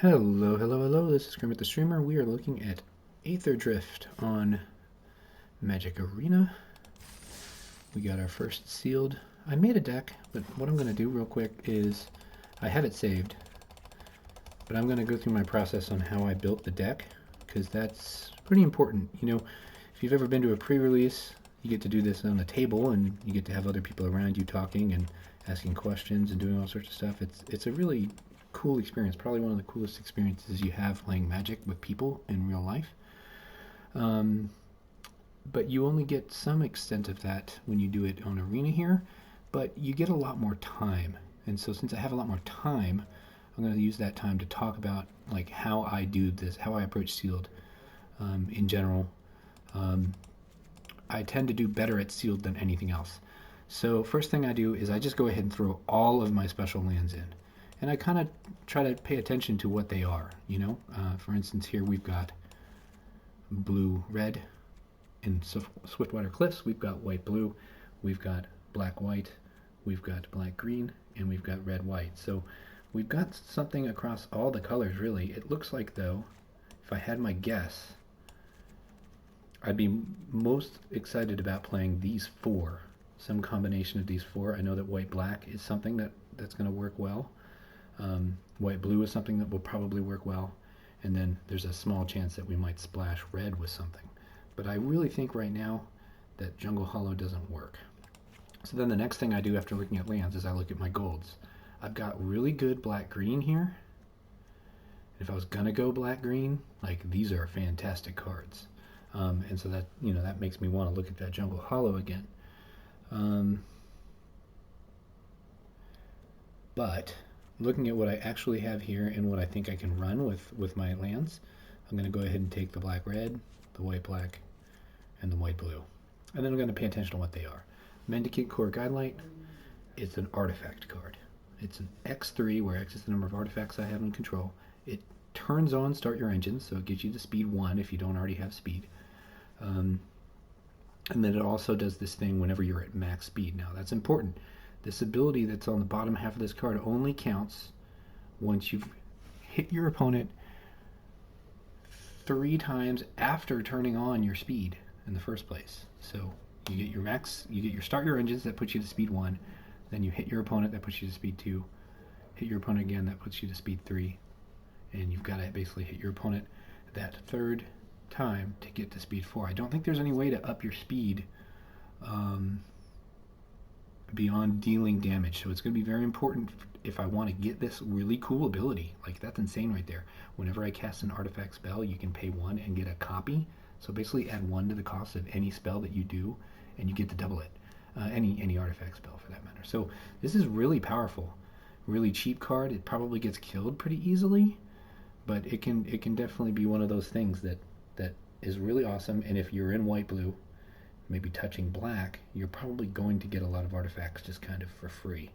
Hello, hello, hello, this is Kermit the Streamer. We are looking at Aetherdrift on Magic Arena. We got our first sealed. I made a deck, but what I'm going to do real quick is, I have it saved, but I'm going to go through my process on how I built the deck, because that's pretty important. You know, if you've ever been to a pre-release, you get to do this on a table, and you get to have other people around you talking and asking questions and doing all sorts of stuff. It's a really cool experience, probably one of the coolest experiences you have playing Magic with people in real life. But you only get some extent of that when you do it on Arena here, but you get a lot more time. And so since I have a lot more time, I'm going to use that time to talk about like how I do this, how I approach sealed in general. I tend to do better at sealed than anything else. So first thing I do is I just go ahead and throw all of my special lands in. And I kind of try to pay attention to what they are, you know. For instance, here we've got blue-red in Swiftwater Cliffs. We've got white-blue. We've got black-white. We've got black-green. And we've got red-white. So we've got something across all the colors, really. It looks like, though, if I had my guess, I'd be most excited about playing these four. Some combination of these four. I know that white-black is something that's going to work well. White-blue is something that will probably work well, and then there's a small chance that we might splash red with something. But I really think right now that Jungle Hollow doesn't work. So then the next thing I do after looking at lands is I look at my golds. I've got really good black-green here. If I was gonna go black-green, like these are fantastic cards. And so that, you know, that makes me want to look at that Jungle Hollow again. But looking at what I actually have here and what I think I can run with my lands, I'm going to go ahead and take the black-red, the white-black, and the white-blue. And then I'm going to pay attention to what they are. Mendicant Core Guidelight, it's an artifact card. It's an X3, where X is the number of artifacts I have in control. It turns on Start Your Engines, so it gives you the speed 1 if you don't already have speed. And then it also does this thing whenever you're at max speed. Now, that's important. This ability that's on the bottom half of this card only counts once you've hit your opponent 3 times after turning on your speed in the first place. So you get your max, you get your Start Your Engines, that puts you to speed 1, then you hit your opponent, that puts you to speed 2, hit your opponent again, that puts you to speed 3, and you've got to basically hit your opponent that third time to get to speed 4. I don't think there's any way to up your speed beyond dealing damage, so it's going to be very important if I want to get this really cool ability. Like, that's insane right there. Whenever I cast an artifact spell, you can pay 1 and get a copy, so basically add 1 to the cost of any spell that you do, and you get to double it. Any artifact spell for that matter. So this is really powerful, really cheap card. It probably gets killed pretty easily, but it can definitely be one of those things that is really awesome. And if you're in white-blue, maybe touching black, you're probably going to get a lot of artifacts just kind of for free.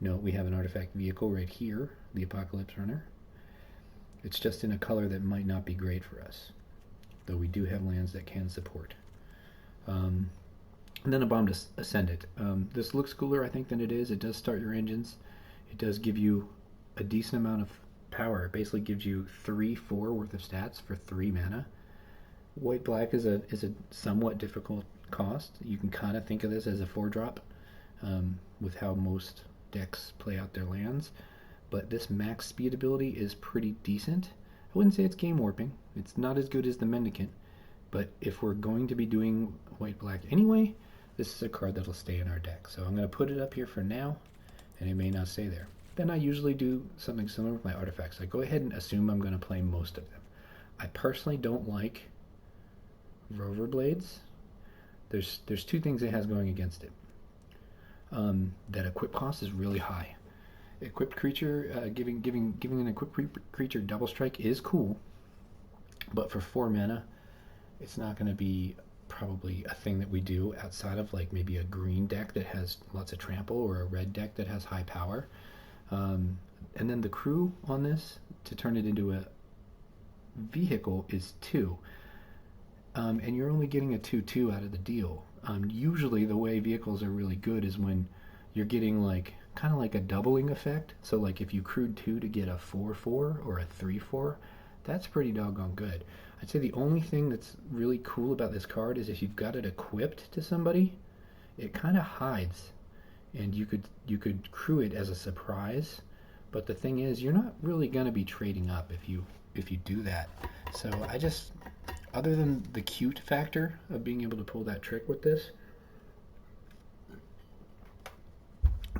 Note we have an artifact vehicle right here, the Apocalypse Runner. It's just in a color that might not be great for us, though we do have lands that can support. And then a Bomb to Ascendant. This looks cooler, I think, than it is. It does start your engines. It does give you a decent amount of power. It basically gives you 3-4 worth of stats for 3 mana. White-black is a somewhat difficult cost. You can kind of think of this as a 4-drop with how most decks play out their lands. But this max speed ability is pretty decent. I wouldn't say it's game warping. It's not as good as the Mendicant. But if we're going to be doing white-black anyway, this is a card that'll stay in our deck. So I'm going to put it up here for now, and it may not stay there. Then I usually do something similar with my artifacts. I go ahead and assume I'm going to play most of them. I personally don't like Rover Blades. There's 2 things it has going against it. That equip cost is really high. Equipped creature, giving an equipped creature double strike is cool, but for 4 mana, it's not going to be probably a thing that we do outside of like maybe a green deck that has lots of trample or a red deck that has high power. And then the crew on this, to turn it into a vehicle, is 2. And you're only getting a 2/2 out of the deal. Usually the way vehicles are really good is when you're getting like kind of like a doubling effect. So like if you crewed 2 to get a 4/4 or a 3/4, that's pretty doggone good. I'd say the only thing that's really cool about this card is if you've got it equipped to somebody, it kind of hides, and you could crew it as a surprise. But the thing is, you're not really going to be trading up if you do that. So I just, other than the cute factor of being able to pull that trick with this,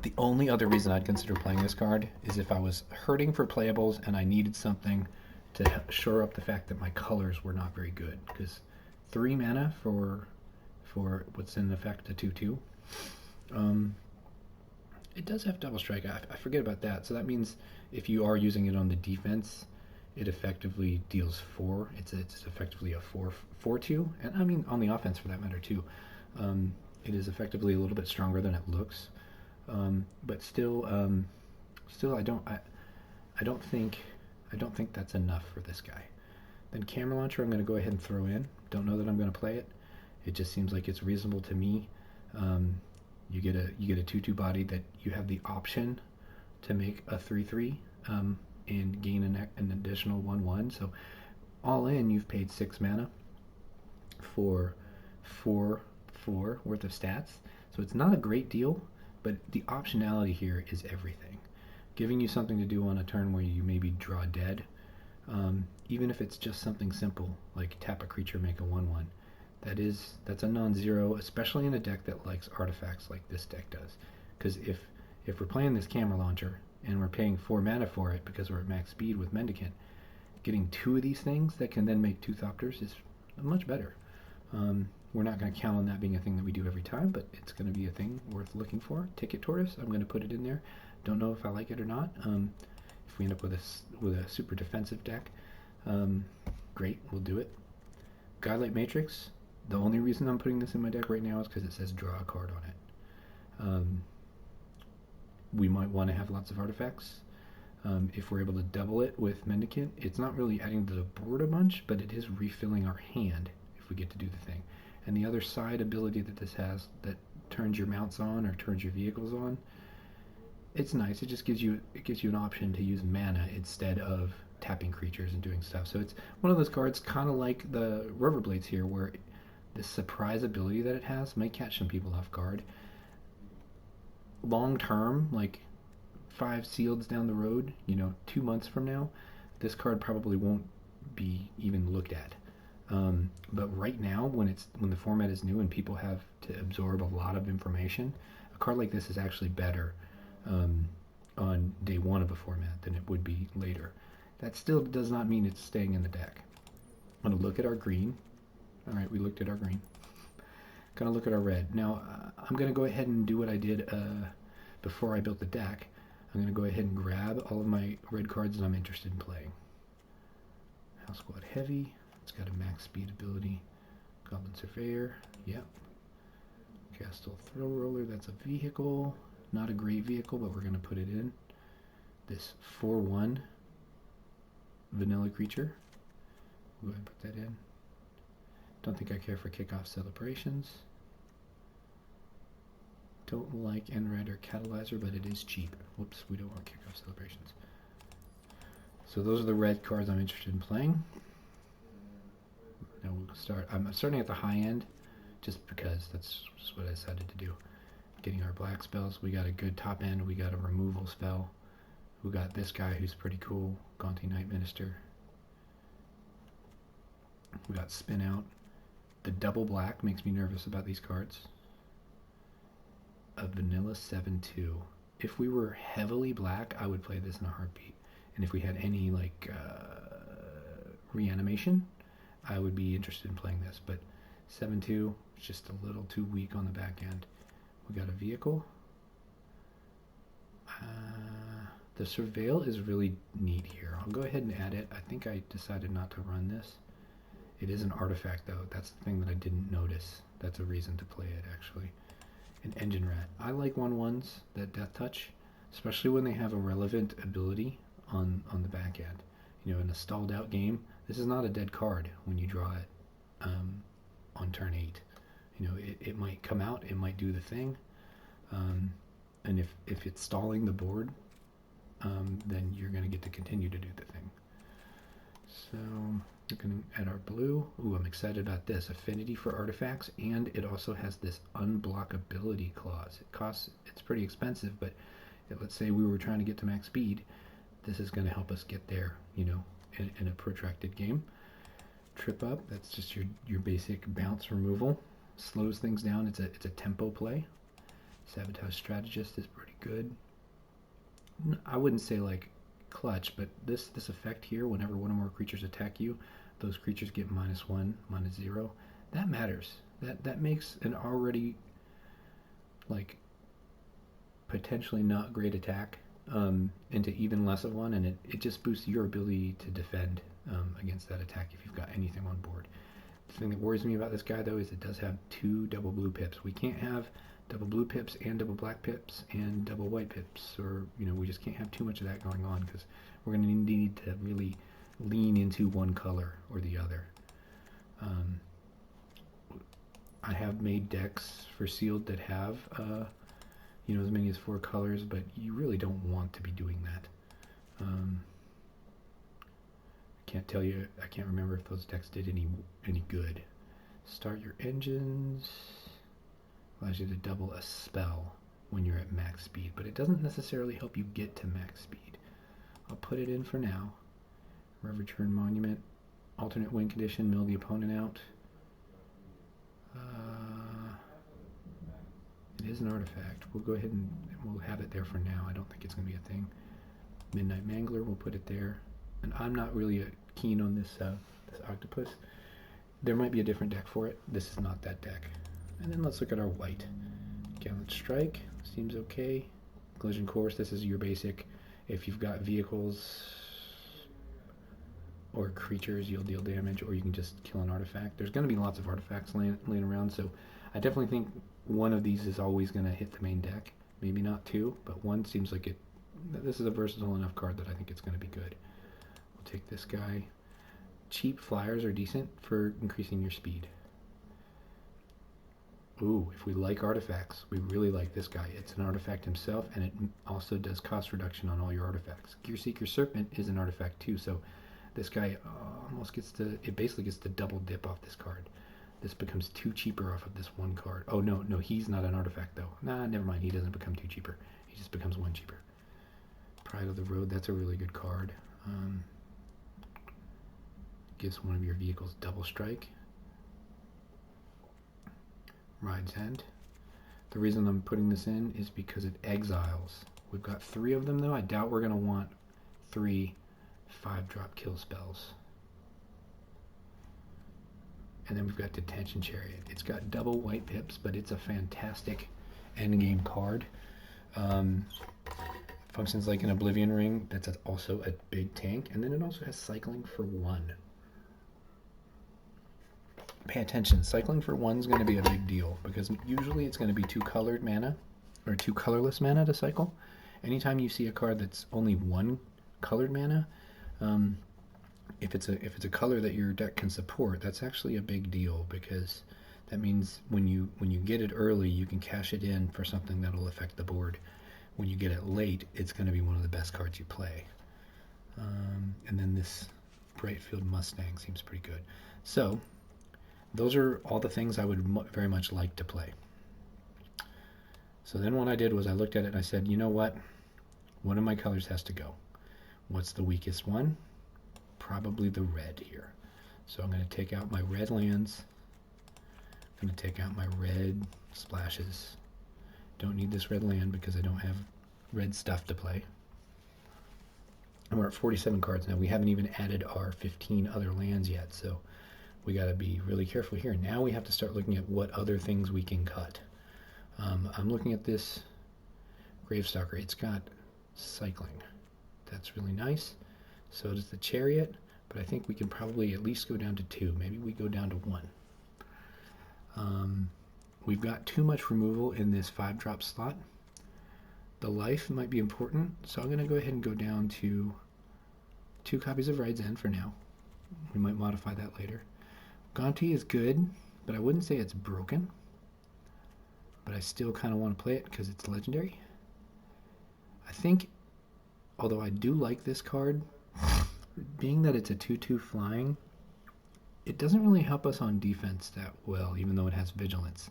the only other reason I'd consider playing this card is if I was hurting for playables and I needed something to shore up the fact that my colors were not very good. Because 3 mana for what's in effect a 2/2. It does have double strike. I forget about that. So that means if you are using it on the defense, it effectively deals 4. It's effectively a 4/2, and I mean on the offense for that matter too. It is effectively a little bit stronger than it looks, but still I don't think that's enough for this guy. Then camera launcher, I'm going to go ahead and throw in. Don't know that I'm going to play it. It just seems like it's reasonable to me. You get a 2/2 body that you have the option to make a 3/3 and gain an additional 1/1. So all in, you've paid 6 mana for 4 worth of stats. So it's not a great deal, but the optionality here is everything. Giving you something to do on a turn where you maybe draw dead, even if it's just something simple like tap a creature, make a 1/1. That's a non-zero, especially in a deck that likes artifacts like this deck does. Because if we're playing this camera launcher and we're paying 4 mana for it because we're at max speed with Mendicant, getting 2 of these things that can then make 2 Thopters is much better. We're not going to count on that being a thing that we do every time, but it's going to be a thing worth looking for. Ticket Tortoise, I'm going to put it in there. Don't know if I like it or not. If we end up with a super defensive deck, great, we'll do it. Godlight Matrix, the only reason I'm putting this in my deck right now is because it says draw a card on it. We might want to have lots of artifacts. If we're able to double it with Mendicant, it's not really adding to the board a bunch, but it is refilling our hand if we get to do the thing. And the other side ability that this has that turns your mounts on or turns your vehicles on, it's nice. It just gives you an option to use mana instead of tapping creatures and doing stuff. So it's one of those cards kind of like the Rover Blades here, where the surprise ability that it has might catch some people off guard. Long term, like 5 sealeds down the road, 2 months from now, this card probably won't be even looked at. But right now, when the format is new and people have to absorb a lot of information, a card like this is actually better on day 1 of a format than it would be later. That still does not mean it's staying in the deck. I'm going to look at our green. All right, we looked at our green. Going to look at our red. Now, I'm going to go ahead and do what I did before I built the deck. I'm going to go ahead and grab all of my red cards that I'm interested in playing. House Squad Heavy. It's got a max speed ability. Goblin Surveyor. Yep. Castle Throw Roller. That's a vehicle. Not a great vehicle, but we're going to put it in. This 4/1 vanilla creature. We'll go ahead and put that in. Don't think I care for Kickoff Celebrations. Don't like Enred or Catalyzer, but it is cheap. Whoops, we don't want Kickoff Celebrations. So those are the red cards I'm interested in playing. Now we'll start. I'm starting at the high end, just because that's just what I decided to do. Getting our black spells. We got a good top end. We got a removal spell. We got this guy who's pretty cool, Gaunty Night Minister. We got Spin Out. The double black makes me nervous about these cards. A vanilla 7/2. If we were heavily black, I would play this in a heartbeat. And if we had any reanimation, I would be interested in playing this. But 7/2 is just a little too weak on the back end. We got a vehicle. The Surveil is really neat here. I'll go ahead and add it. I think I decided not to run this. It is an artifact, though. That's the thing that I didn't notice. That's a reason to play it, actually. An Engine Rat. I like 1/1s that Death Touch, especially when they have a relevant ability on the back end. In a stalled out game, this is not a dead card when you draw it on turn 8. It might come out, it might do the thing. And if it's stalling the board, then you're going to get to continue to do the thing. So looking at our blue, ooh, I'm excited about this. Affinity for artifacts, and it also has this unblockability clause. It's pretty expensive, but let's say we were trying to get to max speed, this is going to help us get there, you know, in a protracted game. Trip up, that's just your basic bounce removal. Slows things down. It's a tempo play. Sabotage Strategist is pretty good. I wouldn't say like clutch, but this effect here, whenever one or more creatures attack you, those creatures get -1, -0. That matters. That makes an already like potentially not great attack into even less of one, and it just boosts your ability to defend against that attack if you've got anything on board. The thing that worries me about this guy though is it does have 2 double blue pips. We can't have double blue pips and double black pips and double white pips, or you know, we just can't have too much of that going on because we're going to need to really lean into one color or the other. I have made decks for sealed that have you know, as many as 4 colors, but you really don't want to be doing that. Can't tell you, I can't remember if those decks did any good. Start your engines allows you to double a spell when you're at max speed, but it doesn't necessarily help you get to max speed. I'll put it in for now. Return Monument, alternate win condition, mill the opponent out. It is an artifact. We'll go ahead and we'll have it there for now. I don't think it's going to be a thing. Midnight Mangler, we'll put it there. And I'm not really keen on this this octopus. There might be a different deck for it. This is not that deck. And then let's look at our white. Gallant Strike seems okay. Collision Course, this is your basic. If you've got vehicles or creatures, you'll deal damage, or you can just kill an artifact. There's going to be lots of artifacts laying around, so I definitely think one of these is always going to hit the main deck. Maybe not 2, but 1 seems like it. This is a versatile enough card that I think it's going to be good. We'll take this guy. Cheap flyers are decent for increasing your speed. Ooh, if we like artifacts, we really like this guy. It's an artifact himself, and it also does cost reduction on all your artifacts. Gearseeker Serpent is an artifact too, so this guy almost gets to, it basically gets to double dip off this card. This becomes 2 cheaper off of this 1 card. Oh no, he's not an artifact though. Nah, never mind, he doesn't become 2 cheaper. He just becomes 1 cheaper. Pride of the Road, that's a really good card. Gives one of your vehicles double strike. Ride's End. The reason I'm putting this in is because it exiles. We've got 3 of them though. I doubt we're going to want 3 5-drop kill spells. And then we've got Detention Chariot. It's got double white pips, but it's a fantastic endgame card. Functions like an Oblivion Ring. That's also a big tank. And then it also has Cycling for 1. Pay attention, cycling for 1 is going to be a big deal because usually it's going to be 2 colored mana or 2 colorless mana to cycle. Anytime you see a card that's only 1 colored mana, if it's a color that your deck can support, that's actually a big deal because that means when you get it early, you can cash it in for something that'll affect the board. When you get it late, it's going to be one of the best cards you play. And then this Brightfield Mustang seems pretty good. So those are all the things I would very much like to play. So then what I did was I looked at it and I said, you know what? One of my colors has to go. What's the weakest one? Probably the red here. So I'm going to take out my red lands. I'm going to take out my red splashes. Don't need this red land because I don't have red stuff to play. And we're at 47 cards now. We haven't even added our 15 other lands yet, so we got to be really careful here. Now we have to start looking at what other things we can cut. I'm looking at this Gravestalker. It's got cycling. That's really nice. So does the Chariot, but I think we can probably at least go down to 2. Maybe we go down to 1. We've got too much removal in this 5-drop slot. The life might be important, so I'm going to go ahead and go down to 2 copies of Ride's End for now. We might modify that later. Gonti is good, but I wouldn't say it's broken. But I still kind of want to play it because it's legendary. I think, although I do like this card, being that it's a 2/2 flying, it doesn't really help us on defense that well, even though it has vigilance.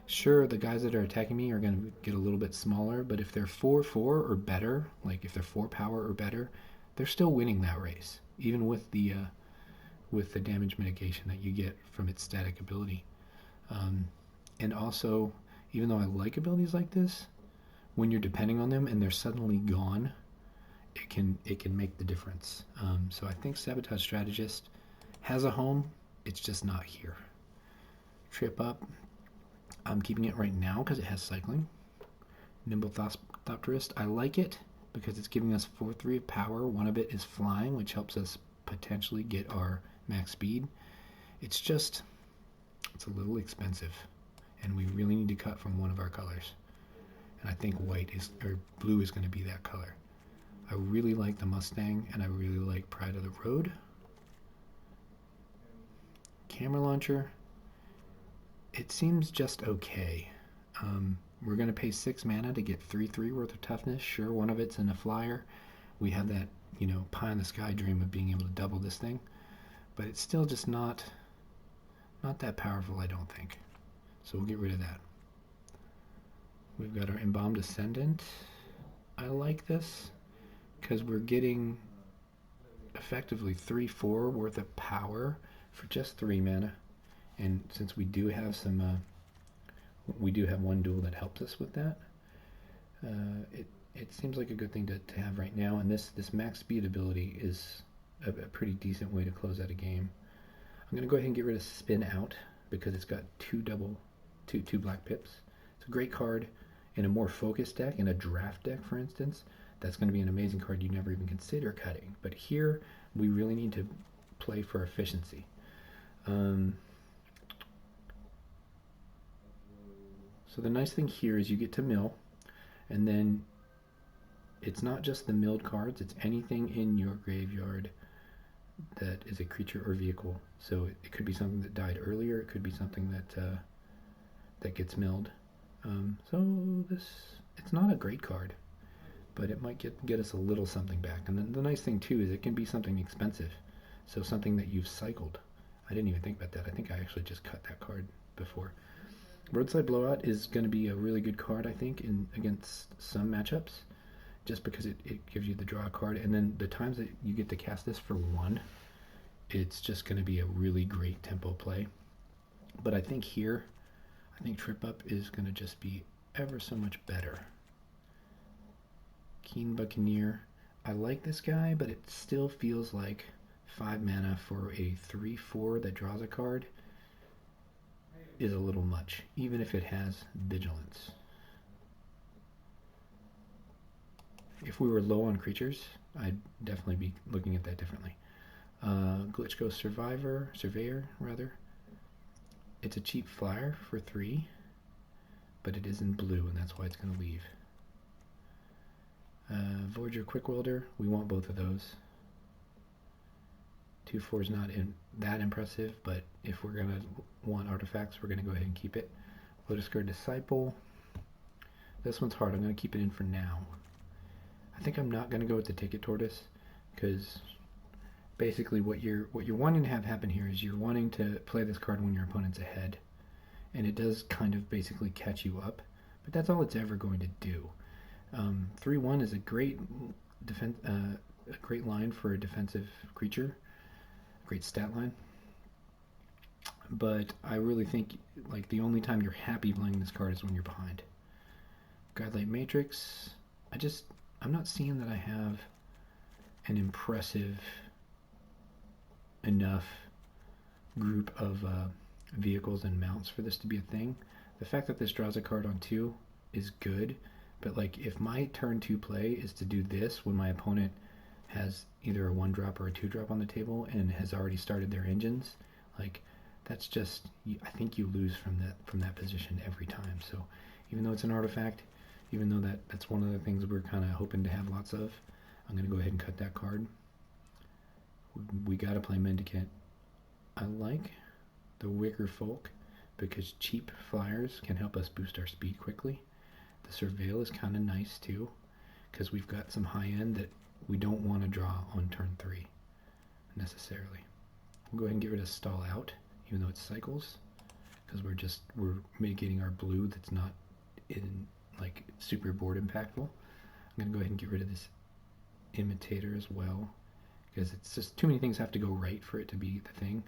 Sure, the guys that are attacking me are going to get a little bit smaller, but if they're 4/4 or better, like if they're 4 power or better, they're still winning that race, even with the damage mitigation that you get from its static ability. Um, and also, even though I like abilities like this, when you're depending on them and they're suddenly gone, it can make the difference. So I think Sabotage Strategist has a home. It's just not here. Trip Up. I'm keeping it right now because it has cycling. Nimble Thopterist. I like it because it's giving us 4/3 of power. One of it is flying, which helps us potentially get our max speed. It's a little expensive, and we really need to cut from one of our colors. And I think blue is going to be that color. I really like the Mustang, and I really like Pride of the Road. Camera launcher. It seems just okay. We're going to pay 6 mana to get 3/3 worth of toughness. Sure, one of it's in a flyer. We have that, pie in the sky dream of being able to double this thing. But it's still just not that powerful, I don't think. So we'll get rid of that. We've got our Embalmed Ascendant. I like this because we're getting effectively 3/4 worth of power for just 3 mana. And since we do have we do have one duel that helps us with that. It seems like a good thing to have right now, and this max speed ability is a pretty decent way to close out a game. I'm going to go ahead and get rid of Spin Out because it's got two black pips. It's a great card in a more focused deck, in a draft deck, for instance. That's going to be an amazing card you never even consider cutting. But here, we really need to play for efficiency. So the nice thing here is you get to mill, and then it's not just the milled cards, it's anything in your graveyard that is a creature or vehicle. So it could be something that died earlier, it could be something that gets milled. So it's not a great card, but it might get us a little something back. And then the nice thing too is it can be something expensive, so something that you've cycled. I didn't even think about that. I think I actually just cut that card before. Roadside Blowout is going to be a really good card, I think, against some matchups, just because it gives you the draw card. And then the times that you get to cast this for 1, it's just going to be a really great tempo play. But I think here, Trip Up is going to just be ever so much better. Keen Buccaneer. I like this guy, but it still feels like 5 mana for a 3/4 that draws a card is a little much, even if it has vigilance. If we were low on creatures, I'd definitely be looking at that differently. Glitch Ghost Surveyor. It's a cheap flyer for 3, but it is in blue, and that's why it's going to leave. Voyager Quick Welder, we want both of those. 2/4 is not that impressive, but if we're going to want artifacts, we're going to go ahead and keep it. Lotus Guard Disciple. This one's hard. I'm going to keep it in for now. I think I'm not going to go with the Ticket Tortoise, because basically what you're wanting to have happen here is you're wanting to play this card when your opponent's ahead, and it does kind of basically catch you up, but that's all it's ever going to do. 3/1 is a great line for a defensive creature. Great stat line, but I really think like the only time you're happy playing this card is when you're behind. Godlight Matrix. I'm not seeing that I have an impressive enough group of vehicles and mounts for this to be a thing. The fact that this draws a card on 2 is good, but like if my turn 2 play is to do this when my opponent has either a 1-drop or a 2-drop on the table and has already started their engines, like that's just, I think you lose from that position every time. So even though it's an artifact, even though that's one of the things we're kind of hoping to have lots of, I'm going to go ahead and cut that card. We got to play Mendicant. I like the Wicker Folk because cheap flyers can help us boost our speed quickly. The Surveil is kind of nice too, because we've got some high end that we don't want to draw on turn 3 necessarily. We'll go ahead and get rid of stall out, even though it's cycles, because we're mitigating our blue that's not in like super board impactful. I'm gonna go ahead and get rid of this imitator as well, because it's just too many things have to go right for it to be the thing.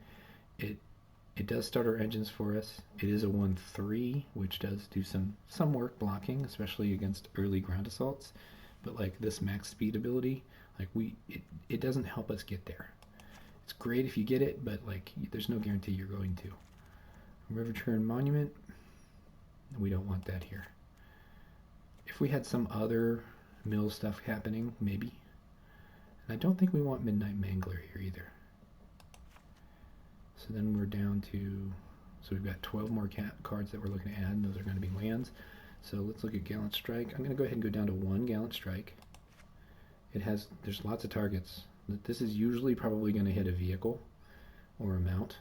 It does start our engines for us. It is a 1/3, which does do some work blocking, especially against early ground assaults. But like this max speed ability, like it doesn't help us get there. It's great if you get it, but like there's no guarantee you're going to. River Turn Monument, we don't want that here. If we had some other mill stuff happening, maybe. And I don't think we want Midnight Mangler here either. So then we're down to, so we've got 12 more cards that we're looking to add, and those are going to be lands. So let's look at Gallant Strike. I'm going to go ahead and go down to 1 Gallant Strike. There's lots of targets. This is usually probably going to hit a vehicle or a mount,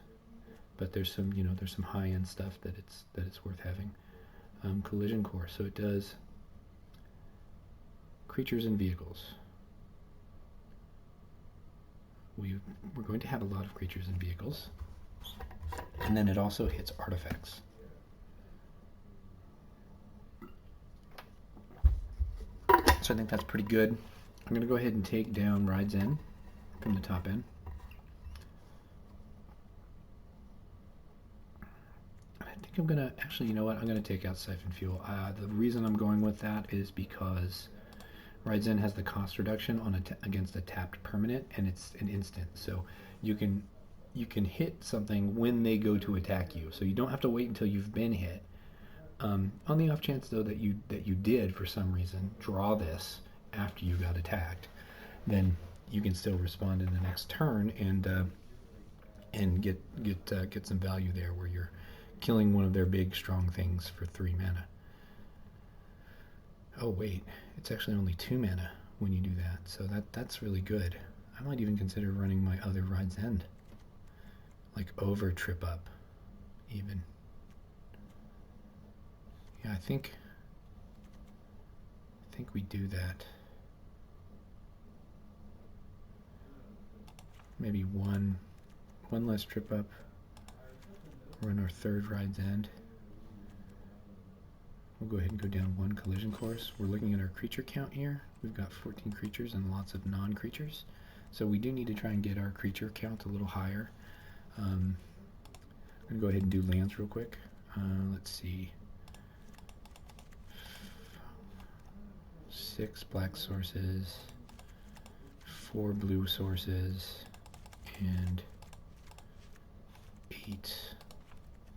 but there's some high-end stuff that it's worth having. Collision Course, so it does creatures and vehicles. We're going to have a lot of creatures and vehicles. And then it also hits artifacts. So I think that's pretty good. I'm going to go ahead and take down Rides In from the top end. I think I'm going to, actually, you know what? I'm going to take out Siphon Fuel. The reason I'm going with that is because Rides In has the cost reduction on against a tapped permanent, and it's an instant. So you can hit something when they go to attack you. So you don't have to wait until you've been hit. On the off chance, though, that you did for some reason draw this after you got attacked, then you can still respond in the next turn and get some value there, where you're killing one of their big strong things for 3 mana. Oh wait, it's actually only 2 mana when you do that, so that's really good. I might even consider running my other Ride's End, like over Trip Up, even. Yeah, I think we do that. Maybe one less Trip Up. Run our 3rd Ride's End. We'll go ahead and go down 1 Collision Course. We're looking at our creature count here. We've got 14 creatures and lots of non-creatures. So we do need to try and get our creature count a little higher. I'm going to go ahead and do lands real quick. Let's see. 6 black sources, 4 blue sources, and 8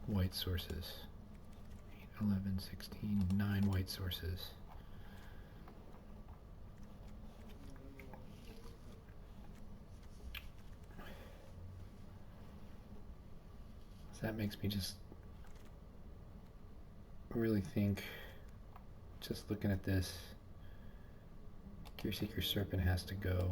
white sources. 8, 11, 16, 9 white sources. So that makes me just really think, just looking at this, Gearseeker Serpent has to go.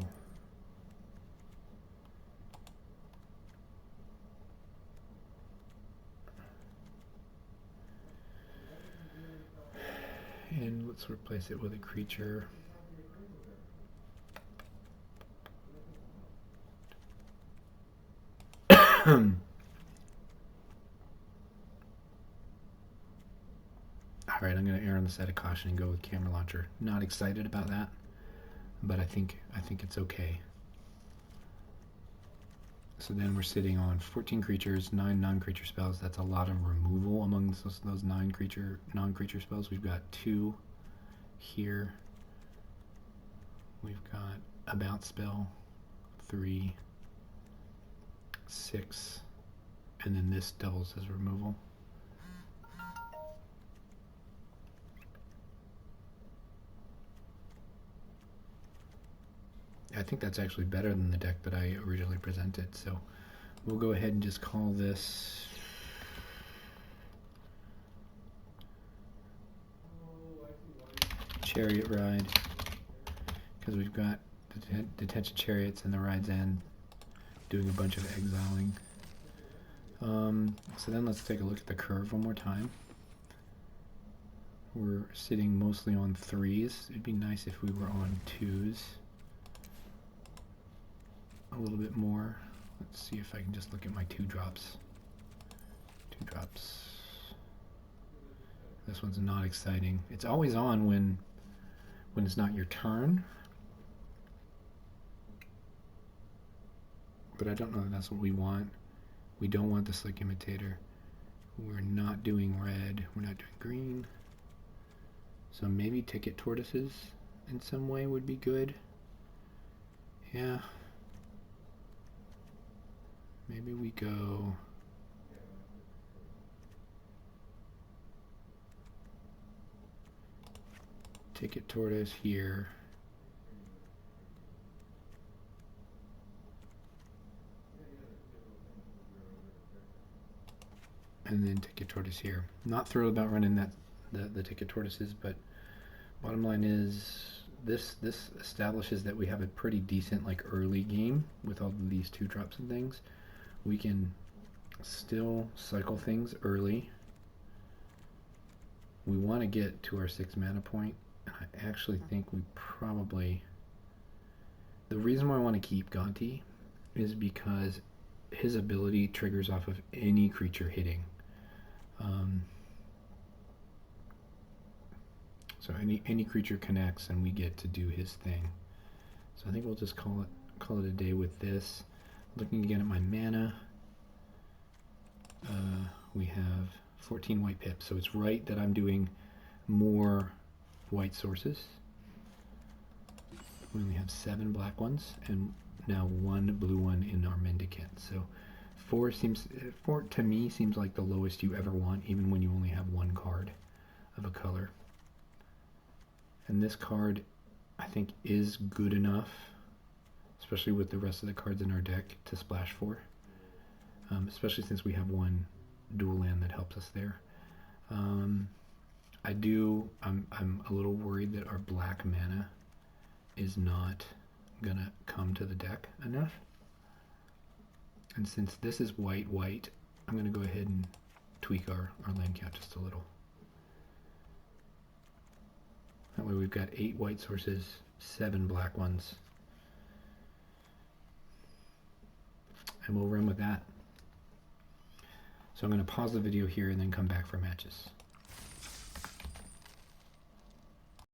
And let's replace it with a creature. Alright, I'm going to err on the side of caution and go with Camera Launcher. Not excited about that, but I think it's okay. So then we're sitting on 14 creatures, 9 non-creature spells. That's a lot of removal among those 9 non-creature spells. We've got 2 here. We've got About Spell, 3, 6, and then this doubles as removal. I think that's actually better than the deck that I originally presented, so we'll go ahead and just call this Chariot Ride, because we've got the Detention Chariots and the Ride's End doing a bunch of exiling. So then let's take a look at the curve one more time. We're sitting mostly on 3s. It'd be nice if we were on 2s a little bit more. Let's see if I can just look at my 2-drops. 2-drops. This one's not exciting. It's always on when it's not your turn. But I don't know that that's what we want. We don't want the Slick Imitator. We're not doing red. We're not doing green. So maybe Ticket Tortoises in some way would be good. Yeah. Maybe we go... Ticket Tortoise here. And then Ticket Tortoise here. Not thrilled about running the Ticket Tortoises, but bottom line is this establishes that we have a pretty decent like early game with all of these 2-drops and things. We can still cycle things early. We want to get to our 6 mana point. I actually think we probably... The reason why I want to keep Gonti is because his ability triggers off of any creature hitting. So any creature connects and we get to do his thing. So I think we'll just call it a day with this. Looking again at my mana, we have 14 white pips, so it's right that I'm doing more white sources. We only have 7 black ones and now 1 blue one in our Mendicant. So 4 to me seems like the lowest you ever want, even when you only have 1 card of a color. And this card, I think, is good enough, especially with the rest of the cards in our deck, to splash for. Especially since we have 1 dual land that helps us there. I'm a little worried that our black mana is not gonna come to the deck enough. And since this is white, I'm gonna go ahead and tweak our land count just a little. That way we've got 8 white sources, 7 black ones. And we'll run with that. So I'm going to pause the video here and then come back for matches.